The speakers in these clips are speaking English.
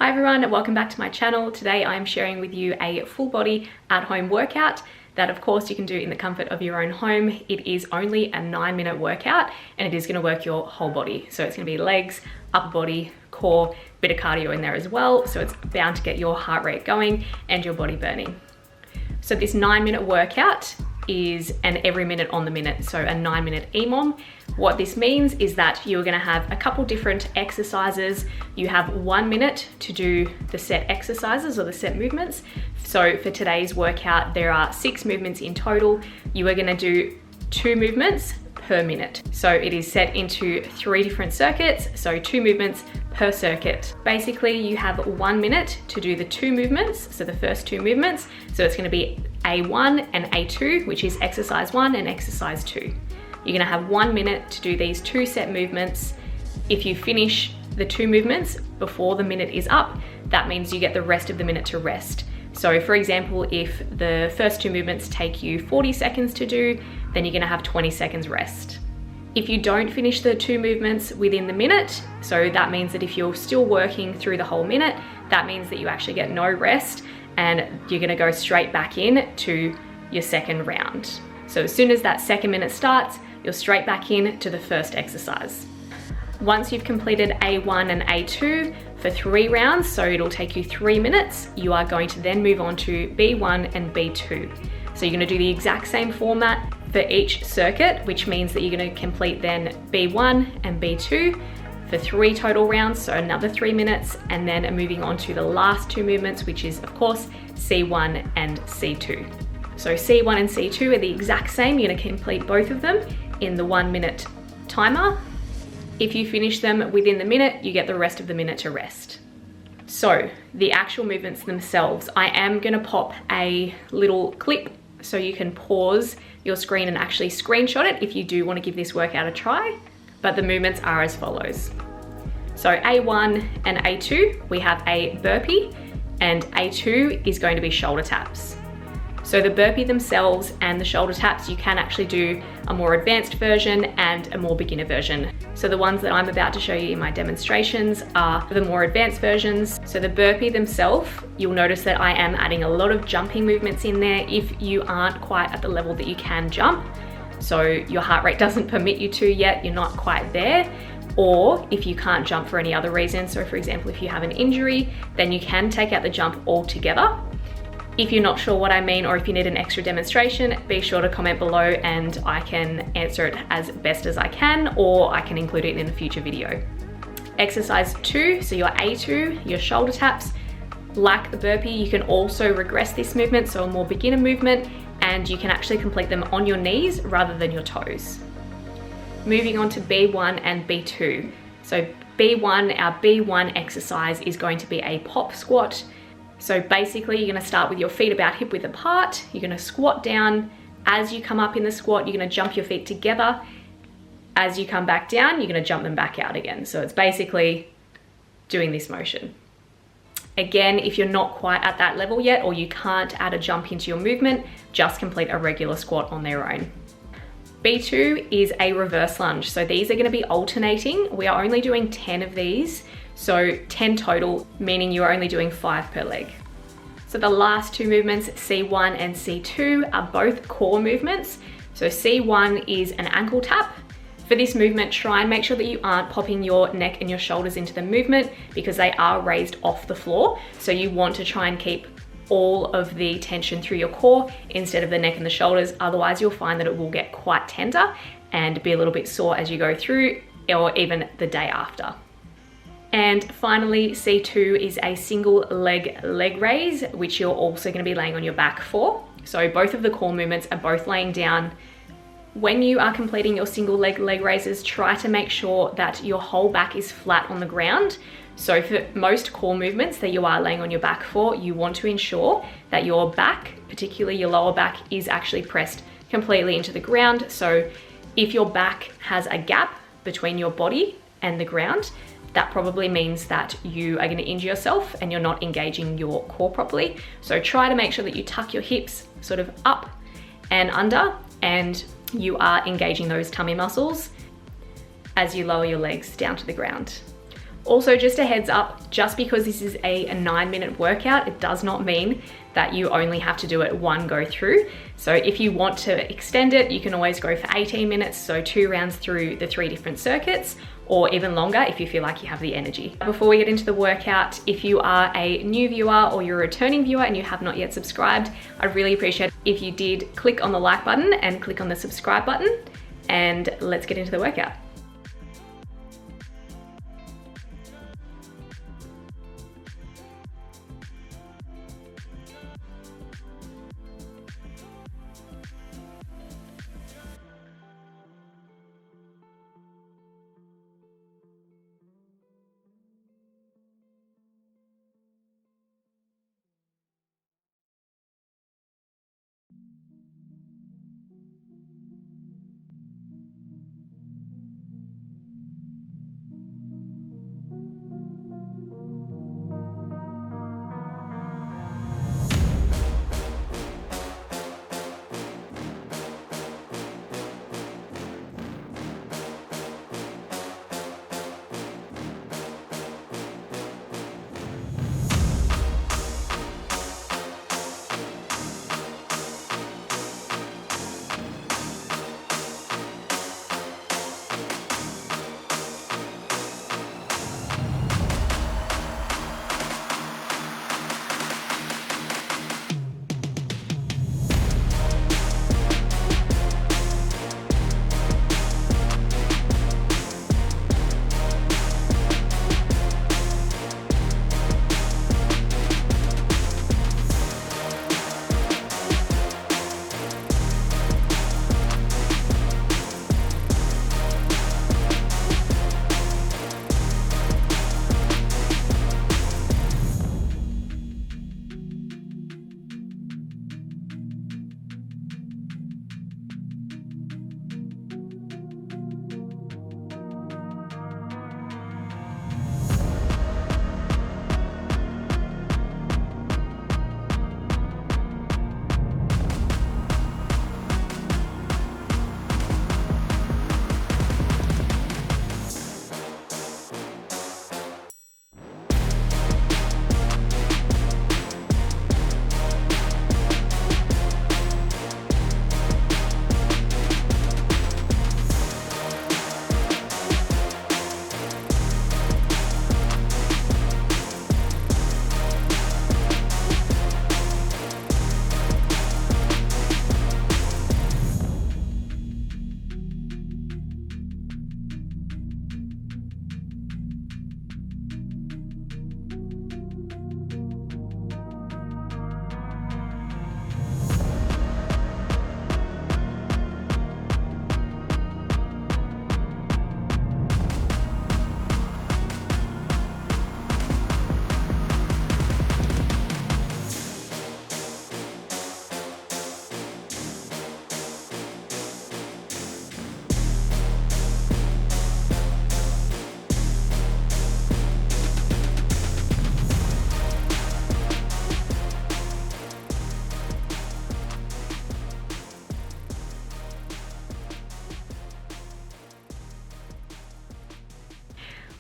Hi everyone, welcome back to my channel. Today I'm sharing with you a full body at-home workout that of course you can do in the comfort of your own home. It is only a 9-minute workout and it is going to work your whole body. So it's going to be legs, upper body, core, bit of cardio in there as well. So it's bound to get your heart rate going and your body burning. So this 9-minute workout is an every minute on the minute, so a 9-minute emom. What this means is that you're going to have a couple different exercises. You have 1 minute to do the set exercises or the set movements. So for today's workout, there are 6 movements in total. You are going to do 2 movements per minute. So it is set into 3 different circuits, so 2 movements per circuit. Basically, you have 1 minute to do the 2 movements, so the first 2 movements. So it's going to be A1 and A2, which is exercise 1 and exercise 2. You're going to have 1 minute to do these 2 set movements. If you finish the 2 movements before the minute is up, that means you get the rest of the minute to rest. So for example, if the first 2 movements take you 40 seconds to do, then you're going to have 20 seconds rest. If you don't finish the 2 movements within the minute, so that means that if you're still working through the whole minute, that means that you actually get no rest and you're going to go straight back in to your second round. So as soon as that second minute starts, you're straight back in to the first exercise. Once you've completed A1 and A2 for 3 rounds, so it'll take you 3 minutes, you are going to then move on to B1 and B2. So you're going to do the exact same format for each circuit, which means that you're going to complete then B1 and B2 for 3 total rounds, so another 3 minutes, and then moving on to the last 2 movements, which is of course C1 and C2. So C1 and C2 are the exact same. You're going to complete both of them in the 1 minute timer. If you finish them within the minute, you get the rest of the minute to rest. So the actual movements themselves, I am going to pop a little clip so you can pause your screen and actually screenshot it if you do want to give this workout a try. But the movements are as follows. So A1 and A2, we have a burpee, and A2 is going to be shoulder taps. So the burpee themselves and the shoulder taps, you can actually do a more advanced version and a more beginner version. So the ones that I'm about to show you in my demonstrations are the more advanced versions. So the burpee themselves, you'll notice that I am adding a lot of jumping movements in there if you aren't quite at the level that you can jump. So your heart rate doesn't permit you to yet, you're not quite there. Or if you can't jump for any other reason, so for example, if you have an injury, then you can take out the jump altogether. If you're not sure what I mean, or if you need an extra demonstration, be sure to comment below and I can answer it as best as I can, or I can include it in a future video. Exercise 2, so your A2, your shoulder taps. Like the burpee, you can also regress this movement, so a more beginner movement, and you can actually complete them on your knees rather than your toes. Moving on to B1 and B2. So B1, our B1 exercise is going to be a pop squat. So basically you're going to start with your feet about hip width apart. You're going to squat down. As you come up in the squat, you're going to jump your feet together. As you come back down, you're going to jump them back out again. So it's basically doing this motion. Again, if you're not quite at that level yet, or you can't add a jump into your movement, just complete a regular squat on their own. B2 is a reverse lunge. So these are going to be alternating. We are only doing 10 of these. So 10 total, meaning you're only doing 5 per leg. So the last 2 movements, C1 and C2, are both core movements. So C1 is an ankle tap. For this movement, try and make sure that you aren't popping your neck and your shoulders into the movement because they are raised off the floor. So you want to try and keep all of the tension through your core instead of the neck and the shoulders. Otherwise, you'll find that it will get quite tender and be a little bit sore as you go through, or even the day after. And finally, C2 is a single leg raise, which you're also going to be laying on your back for. So both of the core movements are both laying down. When you are completing your single leg raises, try to make sure that your whole back is flat on the ground. So for most core movements that you are laying on your back for, you want to ensure that your back, particularly your lower back, is actually pressed completely into the ground. So if your back has a gap between your body and the ground, that probably means that you are going to injure yourself and you're not engaging your core properly. So try to make sure that you tuck your hips sort of up and under, and you are engaging those tummy muscles as you lower your legs down to the ground. Also, just a heads up, just because this is a 9-minute workout, it does not mean that you only have to do it one go through. So if you want to extend it, you can always go for 18 minutes, so 2 rounds through the 3 different circuits, or even longer if you feel like you have the energy. Before we get into the workout, if you are a new viewer or you're a returning viewer and you have not yet subscribed, I'd really appreciate it if you did click on the like button and click on the subscribe button, and let's get into the workout.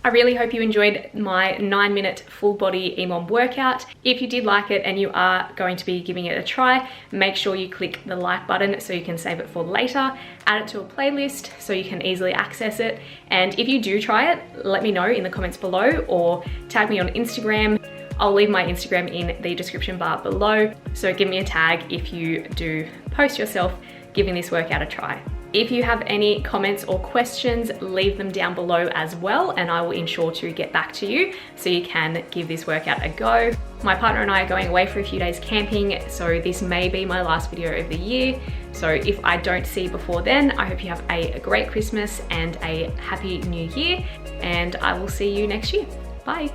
I really hope you enjoyed my 9-minute full body emom workout. If you did like it and you are going to be giving it a try, make sure you click the like button so you can save it for later, add it to a playlist so you can easily access it. And if you do try it, let me know in the comments below or tag me on Instagram. I'll leave my Instagram in the description bar below, so give me a tag if you do post yourself giving this workout a try. If you have any comments or questions, leave them down below as well, and I will ensure to get back to you so you can give this workout a go. My partner and I are going away for a few days camping, so this may be my last video of the year. So if I don't see you before then, I hope you have a great Christmas and a happy new year, and I will see you next year. Bye.